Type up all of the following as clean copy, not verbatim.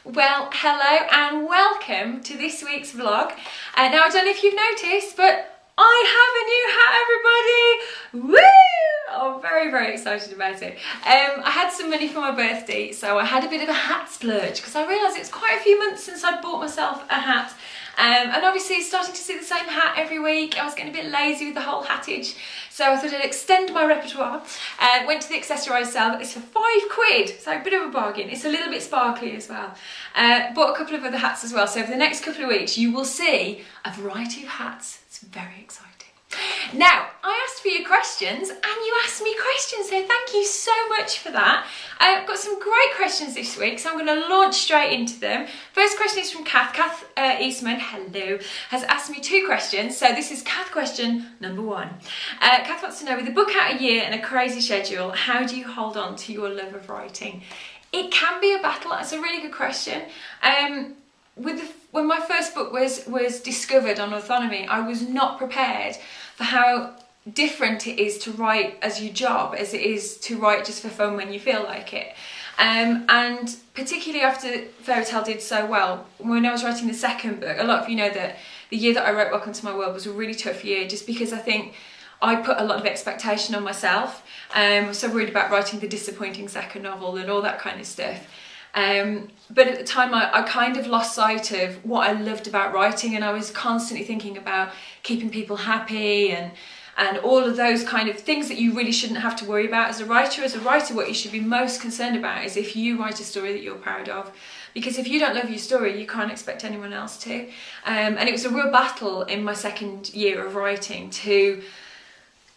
Well, hello and welcome to this week's vlog. Now I don't know if you've noticed, but I have a new hat, everybody! Woo! I'm very excited about it. I had some money for my birthday, so I had a bit of a hat splurge because I realised it's quite a few months since I'd bought myself a hat. And obviously starting to see the same hat every week, I was getting a bit lazy with the whole hattage. So I thought I'd extend my repertoire. Went to the accessorised sale, got this for £5, so a bit of a bargain. It's a little bit sparkly as well. Bought a couple of other hats as well, so over the next couple of weeks you will see a variety of hats. It's very exciting. Now, I asked for your questions and you asked me questions, so thank you so much for that. I've got some great questions this week, so I'm going to launch straight into them. First question is from Kath. Kath Eastman, hello, has asked me 2 questions. So this is Kath question number 1. Kath wants to know, with a book out a year and a crazy schedule, how do you hold on to your love of writing? It can be a battle. That's a really good question. When my first book was discovered on Autonomy, I was not prepared for how different it is to write as your job as it is to write just for fun when you feel like it. And particularly after Fairy Tale did so well, when I was writing the second book, a lot of you know that the year that I wrote Welcome to My World was a really tough year, just because I think I put a lot of expectation on myself. I was so worried about writing the disappointing second novel and all that kind of stuff. But at the time I kind of lost sight of what I loved about writing, and I was constantly thinking about keeping people happy and all of those kind of things that you really shouldn't have to worry about as a writer. As a writer, what you should be most concerned about is if you write a story that you're proud of. Because if you don't love your story, you can't expect anyone else to. And it was a real battle in my second year of writing to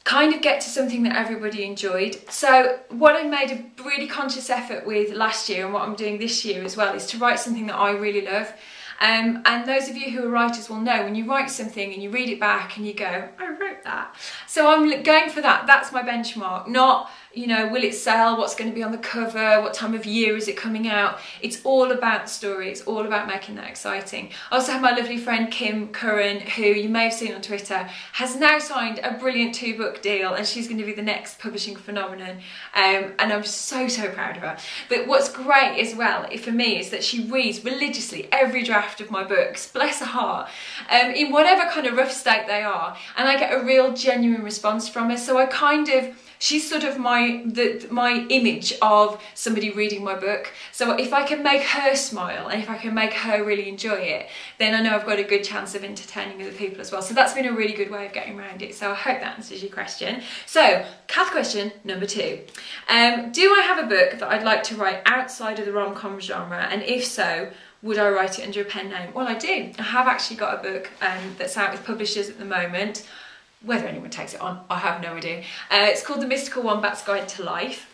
kind of get to something that everybody enjoyed. So what I made a really conscious effort with last year, and what I'm doing this year as well, is to write something that I really love. And those of you who are writers will know, when you write something and you read it back and you go, I wrote that. So I'm going for that. That's my benchmark. Not, you know, will it sell? What's going to be on the cover? What time of year is it coming out? It's all about the story. It's all about making that exciting. I also have my lovely friend Kim Curran, who you may have seen on Twitter, has now signed a brilliant 2-book deal, and she's going to be the next publishing phenomenon. And I'm so proud of her. But what's great as well for me is that she reads religiously every draft of my books, bless her heart, in whatever kind of rough state they are, and I get a real genuine response from her. So I kind of, she's sort of my image of somebody reading my book. So if I can make her smile and if I can make her really enjoy it, then I know I've got a good chance of entertaining other people as well. So that's been a really good way of getting around it. So I hope that answers your question. So Kath question number 2. Do I have a book that I'd like to write outside of the rom-com genre? And if so, would I write it under a pen name? Well, I do. I have actually got a book that's out with publishers at the moment. Whether anyone takes it on, I have no idea. It's called The Mystical Wombat's Guide to Life.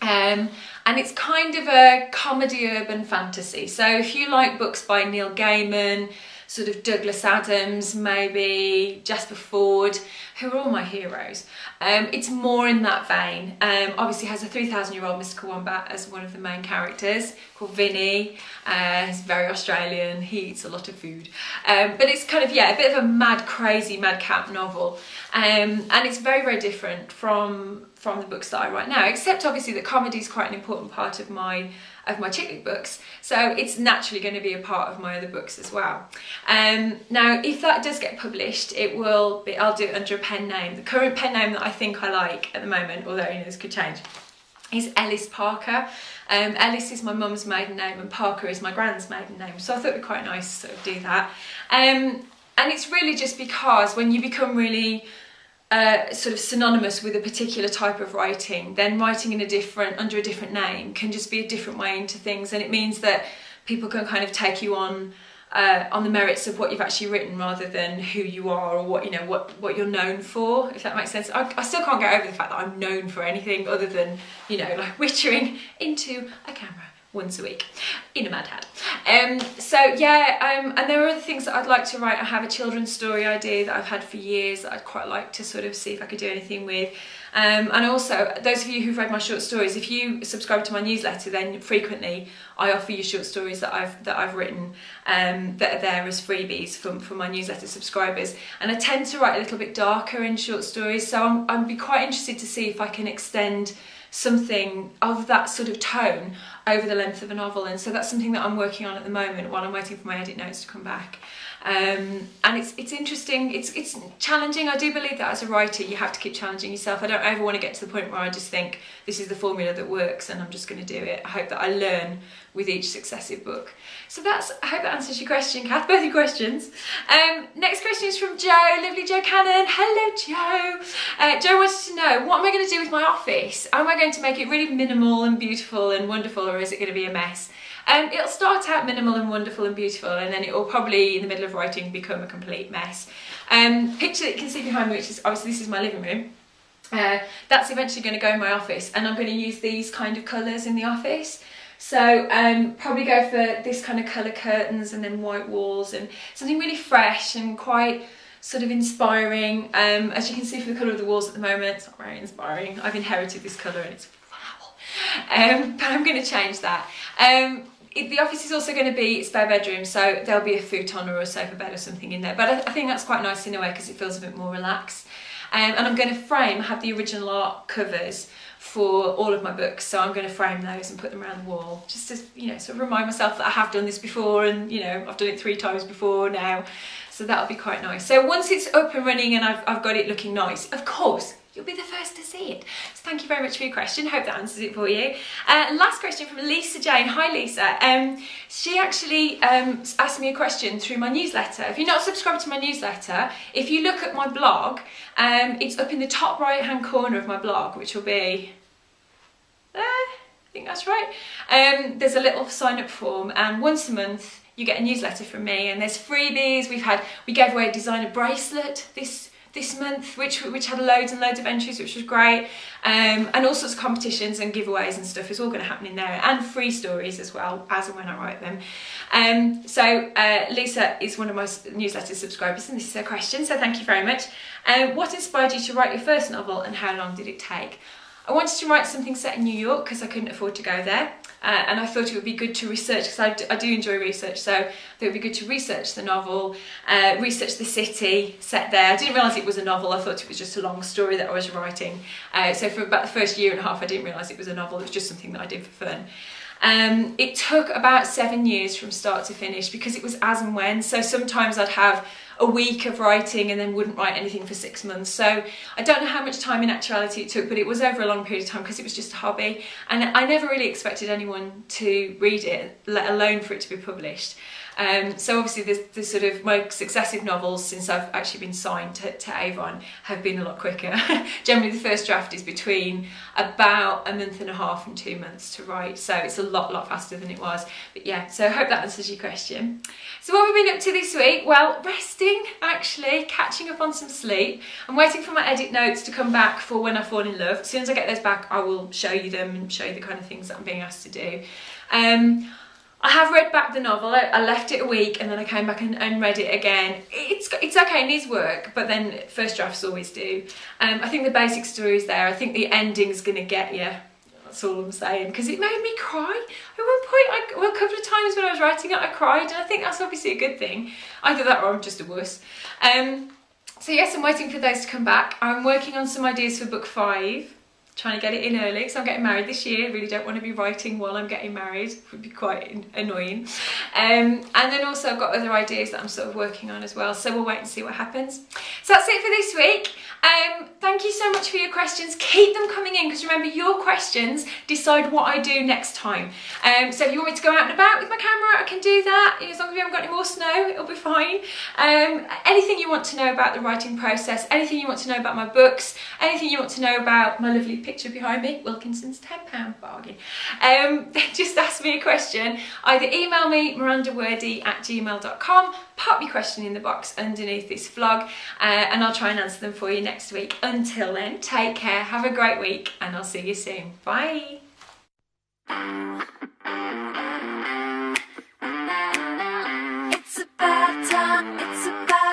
And it's kind of a comedy urban fantasy. So if you like books by Neil Gaiman, sort of Douglas Adams, maybe Jasper Fforde, who are all my heroes, it's more in that vein. Obviously has a 3,000-year-old mystical wombat as one of the main characters, called Vinny. He's very Australian, he eats a lot of food. But it's kind of, yeah, a bit of a mad, crazy, madcap novel. And it's very different from the books that I write now, except obviously that comedy is quite an important part of my chick lit books, so it's naturally going to be a part of my other books as well. Now, if that does get published, I'll do it under a pen name. The current pen name that I think I like at the moment, although you know this could change, is Ellis Parker. Ellis is my mum's maiden name and Parker is my grand's maiden name, so I thought it'd be quite nice to sort of do that. And it's really just because when you become really sort of synonymous with a particular type of writing, then writing in under a different name can just be a different way into things, and it means that people can kind of take you on the merits of what you've actually written rather than who you are or what you're known for, if that makes sense. I still can't get over the fact that I'm known for anything other than, you know, like whittering into a camera once a week in a mad hat. So yeah, and there are other things that I'd like to write. I have a children's story idea that I've had for years that I'd quite like to sort of see if I could do anything with. And also, those of you who've read my short stories, if you subscribe to my newsletter, then frequently I offer you short stories that I've written that are there as freebies for my newsletter subscribers. And I tend to write a little bit darker in short stories, so I'd be quite interested to see if I can extend something of that sort of tone over the length of a novel. And so that's something that I'm working on at the moment while I'm waiting for my edit notes to come back. And it's interesting, it's challenging. I do believe that as a writer you have to keep challenging yourself. I don't ever want to get to the point where I just think this is the formula that works and I'm just going to do it. I hope that I learn with each successive book. So I hope that answers your question, Kath, both your questions. Next question is from Joe, lovely Joe Cannon. Hello Joe. Joe wanted to know, what am I going to do with my office? Am I going to make it really minimal and beautiful and wonderful, or is it going to be a mess? It'll start out minimal and wonderful and beautiful, and then it will probably in the middle of writing become a complete mess. Picture that you can see behind me, which is obviously this is my living room. That's eventually going to go in my office, and I'm going to use these kind of colours in the office. So probably go for this kind of colour curtains and then white walls and something really fresh and quite sort of inspiring. As you can see from the colour of the walls at the moment, it's not very inspiring. I've inherited this colour and it's foul. But I'm going to change that. The office is also going to be a spare bedroom, so there'll be a futon or a sofa bed or something in there. But I think that's quite nice in a way because it feels a bit more relaxed. And I'm going to have the original art covers for all of my books, so I'm going to frame those and put them around the wall, just to, you know, sort of remind myself that I have done this before, and you know, I've done it 3 times before now, so that'll be quite nice. So once it's up and running and I've got it looking nice, of course you'll be the first to see it. So thank you very much for your question. Hope that answers it for you. Last question from Lisa Jane. Hi Lisa. She actually asked me a question through my newsletter. If you're not subscribed to my newsletter, if you look at my blog, it's up in the top right hand corner of my blog, which will be there. I think that's right. There's a little sign up form, and once a month you get a newsletter from me, and there's freebies. We gave away a designer bracelet this month, which had loads and loads of entries, which was great, and all sorts of competitions and giveaways and stuff is all going to happen in there, and free stories as well, as and when I write them. So Lisa is one of my newsletter subscribers, and this is her question, so thank you very much. What inspired you to write your first novel, and how long did it take? I wanted to write something set in New York because I couldn't afford to go there, and I thought it would be good to research, because I do enjoy research, so it would be good to research the novel, research the city set there. I didn't realise it was a novel, I thought it was just a long story that I was writing. So for about the first year and a half I didn't realise it was a novel, it was just something that I did for fun. It took about 7 years from start to finish because it was as and when, so sometimes I'd have a week of writing and then wouldn't write anything for 6 months. So I don't know how much time in actuality it took, but it was over a long period of time because it was just a hobby, and I never really expected anyone to read it, let alone for it to be published. So obviously the sort of my successive novels since I've actually been signed to Avon have been a lot quicker. Generally the first draft is between about a month and a half and 2 months to write, so it's a lot faster than it was. But yeah, so I hope that answers your question. So what have we been up to this week? Well, resting actually, catching up on some sleep. I'm waiting for my edit notes to come back for When I Fall in Love. As soon as I get those back I will show you them and show you the kind of things that I'm being asked to do. I have read back the novel. I left it a week and then I came back and read it again. It's okay, it needs work, but then first drafts always do. I think the basic story is there. I think the ending's going to get you. That's all I'm saying, because it made me cry. At one point, a couple of times when I was writing it, I cried, and I think that's obviously a good thing. Either that or I'm just a wuss. So yes, I'm waiting for those to come back. I'm working on some ideas for book 5. Trying to get it in early because I'm getting married this year. Really don't want to be writing while I'm getting married. It would be quite annoying. And then also I've got other ideas that I'm sort of working on as well, so we'll wait and see what happens. So that's it for this week. Thank you so much for your questions. Keep them coming in, because remember, your questions decide what I do next time. So if you want me to go out and about with my camera, I can do that. As long as we haven't got any more snow, it'll be fine. Anything you want to know about the writing process, anything you want to know about my books, anything you want to know about my lovely picture behind me, Wilkinson's £10 bargain, just ask me a question. Either email me mirandawordy@gmail.com, pop your question in the box underneath this vlog, and I'll try and answer them for you next week. Until then, take care, have a great week, and I'll see you soon. Bye. It's about time, it's about